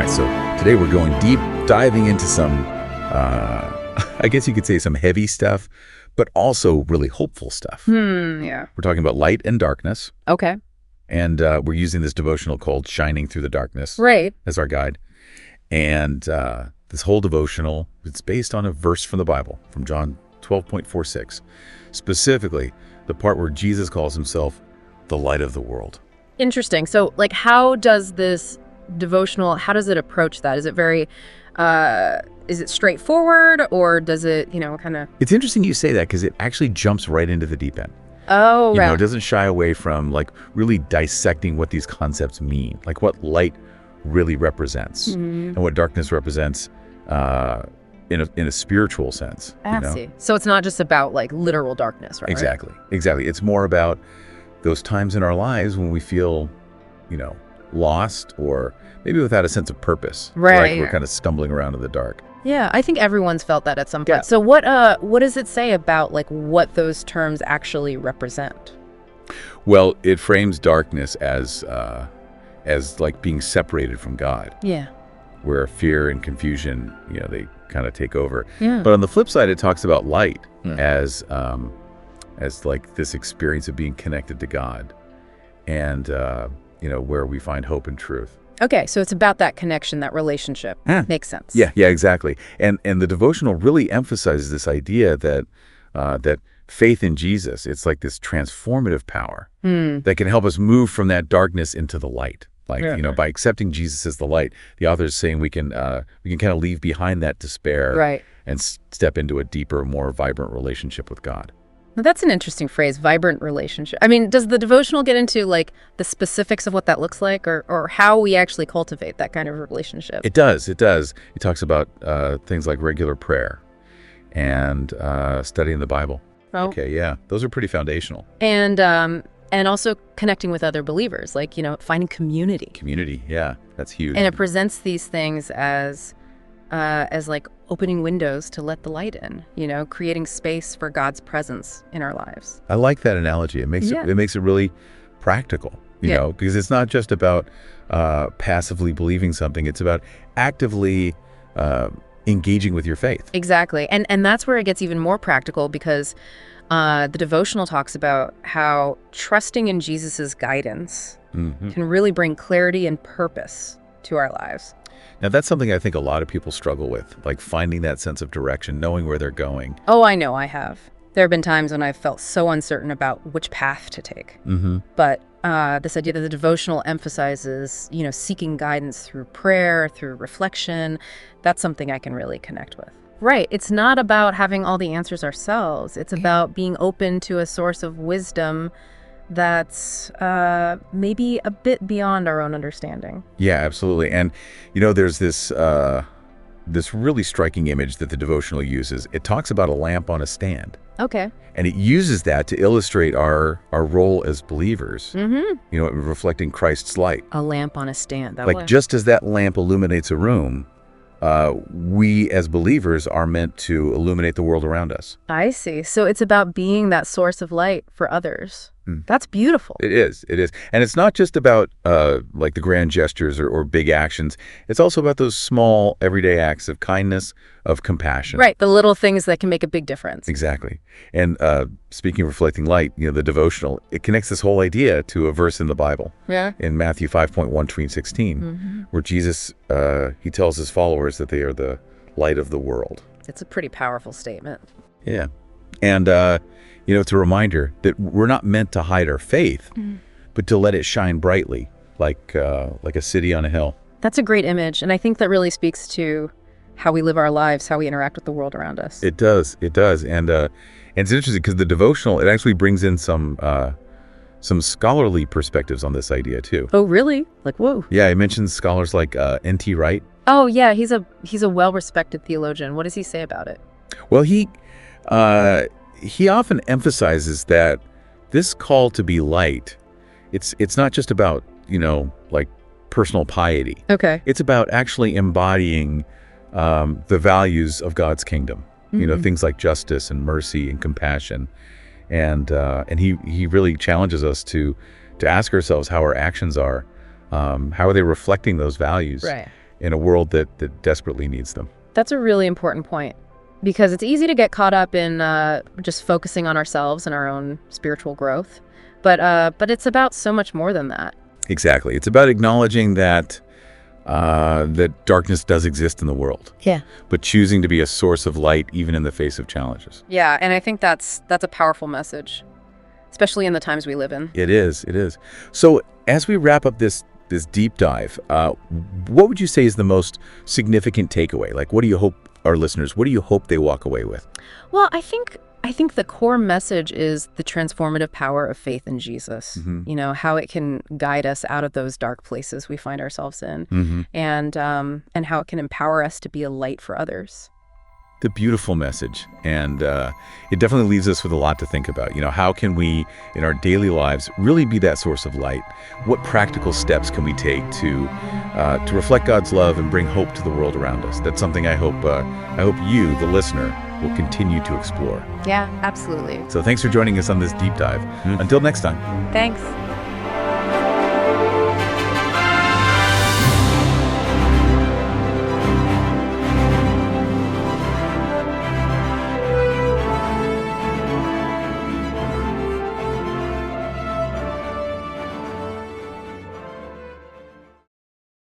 All right, so today we're going deep, diving into some, I guess you could say some heavy stuff, but also really hopeful stuff. Yeah. We're talking about light and darkness, Okay. and we're using this devotional called Shining Through the Darkness Right. as our guide. And this whole devotional, it's based on a verse from the Bible, from John 12:46, specifically the part where Jesus calls himself the light of the world. Interesting. So, like, how does this devotional, how does it approach that? Is it very, is it straightforward, or does it, kind of... It's interesting you say that because it actually jumps right into the deep end. Oh, You know, right. it doesn't shy away from like really dissecting what these concepts mean, like what light really represents and what darkness represents in a spiritual sense. I see. So it's not just about, like, literal darkness, right? Exactly. It's more about those times in our lives when we feel, lost or maybe without a sense of purpose. Right. Like we're kind of stumbling around in the dark. Yeah, I think everyone's felt that at some point. Yeah. So what does it say about, like, what those terms actually represent? Well, it frames darkness as like being separated from God, Yeah. where fear and confusion, they kind of take over. Yeah. But on the flip side, it talks about light as like this experience of being connected to God, and where we find hope and truth. Okay, so it's about that connection, that relationship. Makes sense. Yeah, exactly. And the devotional really emphasizes this idea that that faith in Jesus, it's like this transformative power that can help us move from that darkness into the light. Like, by accepting Jesus as the light, the author is saying we can kind of leave behind that despair, Right. and step into a deeper, more vibrant relationship with God. Now, that's an interesting phrase, vibrant relationship. I mean, does the devotional get into, like, the specifics of what that looks like, or how we actually cultivate that kind of relationship? It does. It talks about things like regular prayer and studying the Bible. Oh. Okay, yeah. Those are pretty foundational. And also connecting with other believers, like, finding community. Community, yeah. That's huge. And it presents these things as like opening windows to let the light in, creating space for God's presence in our lives. I like that analogy. It makes it really practical, you know, because it's not just about passively believing something. It's about actively engaging with your faith. Exactly. And that's where it gets even more practical, because the devotional talks about how trusting in Jesus's guidance can really bring clarity and purpose to our lives. Now, that's something I think a lot of people struggle with, like finding that sense of direction, knowing where they're going. Oh, I know I have. There have been times when I've felt so uncertain about which path to take. But this idea that the devotional emphasizes, seeking guidance through prayer, through reflection, that's something I can really connect with. Right. It's not about having all the answers ourselves. It's about being open to a source of wisdom that's maybe a bit beyond our own understanding. Yeah, absolutely. And, there's this really striking image that the devotional uses. It talks about a lamp on a stand. Okay. And it uses that to illustrate our role as believers, reflecting Christ's light. A lamp on a stand. Just as that lamp illuminates a room, we as believers are meant to illuminate the world around us. I see. So it's about being that source of light for others. That's beautiful. It is. And it's not just about like the grand gestures or big actions. It's also about those small everyday acts of kindness, of compassion. Right. The little things that can make a big difference. Exactly. And speaking of reflecting light, the devotional, it connects this whole idea to a verse in the Bible. Yeah. In Matthew 5:1-16, where Jesus, he tells his followers that they are the light of the world. It's a pretty powerful statement. Yeah. And, it's a reminder that we're not meant to hide our faith, but to let it shine brightly, like a city on a hill. That's a great image. And I think that really speaks to how we live our lives, how we interact with the world around us. It does. And it's interesting because the devotional, it actually brings in some scholarly perspectives on this idea too. Oh, really? Like, whoa. Yeah, it mentions scholars like N.T. Wright. Oh, yeah. He's a well-respected theologian. What does he say about it? Well, he often emphasizes that this call to be light, it's not just about, like personal piety. Okay. It's about actually embodying the values of God's kingdom. Things like justice and mercy and compassion. And he really challenges us to ask ourselves how our actions are. How are they reflecting those values? Right. in a world that desperately needs them. That's a really important point, because it's easy to get caught up in just focusing on ourselves and our own spiritual growth. But it's about so much more than that. Exactly. It's about acknowledging that darkness does exist in the world. Yeah. But choosing to be a source of light even in the face of challenges. Yeah, and I think that's a powerful message, especially in the times we live in. It is. It is. So as we wrap up this deep dive, what would you say is the most significant takeaway? Like, what do you hope our listeners, what do you hope they walk away with? Well, I think the core message is the transformative power of faith in Jesus. You know, how it can guide us out of those dark places we find ourselves in, and how it can empower us to be a light for others. The beautiful message. And it definitely leaves us with a lot to think about. You know, how can we, in our daily lives, really be that source of light? What practical steps can we take to reflect God's love and bring hope to the world around us? That's something I hope you, the listener, will continue to explore. Yeah, absolutely. So thanks for joining us on this deep dive. Until next time. Thanks.